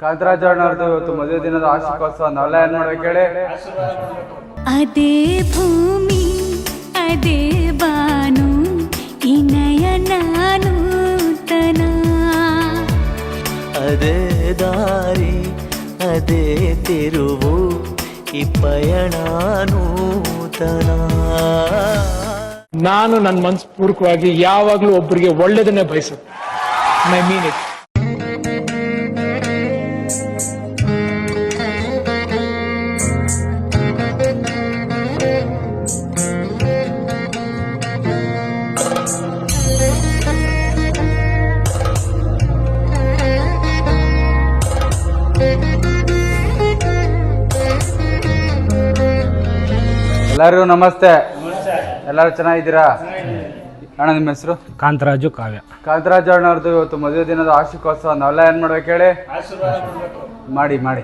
ಕಾಂತರಾಜಣ್ಣವ್ರದ್ದು ಇವತ್ತು ಮದುವೆ ದಿನದ ವಾರ್ಷಿಕೋತ್ಸವ. ನಾವೆಲ್ಲ ಏನ್ ಮಾಡ್ಬೇಕು ಹೇಳಿ? ಅದೇ ಭೂಮಿ ಅದೇ ಬಾನು ಇನಯನ ನೂತನ, ಅದೇ ದಾರಿ ಅದೇ ತಿರುವು ಈ ಪಯಣ ನೂತನ. ನಾನು ನನ್ನ ಮನಸ್ಪೂರ್ವಕವಾಗಿ ಯಾವಾಗಲೂ ಒಬ್ಬರಿಗೆ ಒಳ್ಳೇದನ್ನೇ ಬಯಸುತ್ತೆ. I mean it. ಎಲ್ಲರಿಗೂ ನಮಸ್ತೆ. ಎಲ್ಲರೂ ಚೆನ್ನಾಗಿದ್ದೀರಾ? ಅಣ್ಣ ನಿಮ್ಮ ಹೆಸರು? ಕಾಂತರಾಜು ಕಾವ್ಯ. ಕಾಂತರಾಜು ಅಣ್ಣವ್ರದ್ದು ಇವತ್ತು ಮದುವೆ ದಿನದ ವಾರ್ಷಿಕೋತ್ಸವ. ನಾವೆಲ್ಲ ಏನು ಮಾಡ್ಬೇಕು ಹೇಳಿ? ಮಾಡಿ ಮಾಡಿ.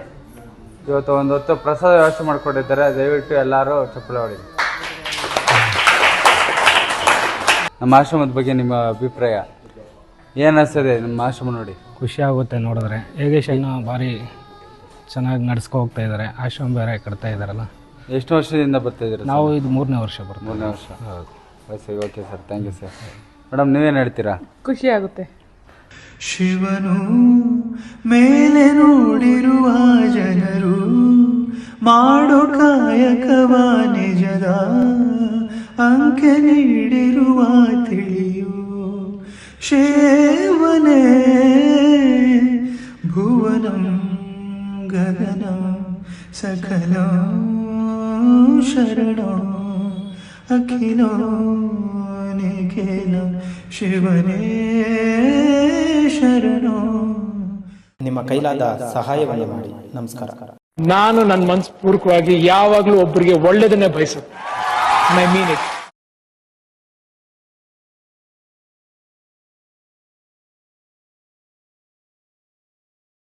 ಇವತ್ತು ಒಂದು ಹೊತ್ತು ಪ್ರಸಾದ ವ್ಯವಸ್ಥೆ ಮಾಡಿಕೊಟ್ಟಿದ್ದಾರೆ. ದಯವಿಟ್ಟು ಎಲ್ಲರೂ ಚಪ್ಪಳೆ ಹೊಡಿ. ನಮ್ಮ ಆಶ್ರಮದ ಬಗ್ಗೆ ನಿಮ್ಮ ಅಭಿಪ್ರಾಯ ಏನು ಅನಿಸ್ತದೆ? ನಿಮ್ಮ ಆಶ್ರಮ ನೋಡಿ ಖುಷಿ ಆಗುತ್ತೆ ನೋಡಿದ್ರೆ. ಯೋಗೇಶನ್ನು ಭಾರಿ ಚೆನ್ನಾಗಿ ನಡ್ಸ್ಕೊ ಹೋಗ್ತಾ ಇದ್ದಾರೆ. ಆಶ್ರಮ ಬೇರೆ ಕಟ್ತಾ ಇದ್ದಾರಲ್ಲ. ಎಷ್ಟು ವರ್ಷದಿಂದ ಬರ್ತಾ ಇದ್ದೀರಾ? ನಾವು ಇದು 3ನೇ ವರ್ಷ ಬರ್ತೀವಿ. 3ನೇ ವರ್ಷ. ಸರಿ, okay sir, thank you sir. Madam ನೀವೇನು ಹೇಳ್ತೀರಾ? ಖುಷಿ ಆಗುತ್ತೆ. ಶಿವನು ಮೇಲೆ ನೋಡಿರುವ ಜನರು ಮಾಡೋ ಕಾಯಕವ ನಿಜದ ಅಂಕೆ ನೀಡಿರುವ ತಿಳಿಯು ಶಿವನೇ ಭುವನಂ ಗಗನ ಸಕಲ ಶರಣ ಅಖಿಲ ನಿಖಿಲ ಶಿವನೇ ಶರಣ. ನಿಮ್ಮ ಕೈಲಾದ ಸಹಾಯವನ್ನು ಮಾಡಿ. ನಮಸ್ಕಾರ. ನಾನು ನನ್ನ ಮನಸ್ಪೂರ್ವಕವಾಗಿ ಯಾವಾಗಲೂ ಒಬ್ಬರಿಗೆ ಒಳ್ಳೇದನ್ನೇ ಬಯಸುತ್ತೆ. I mean it.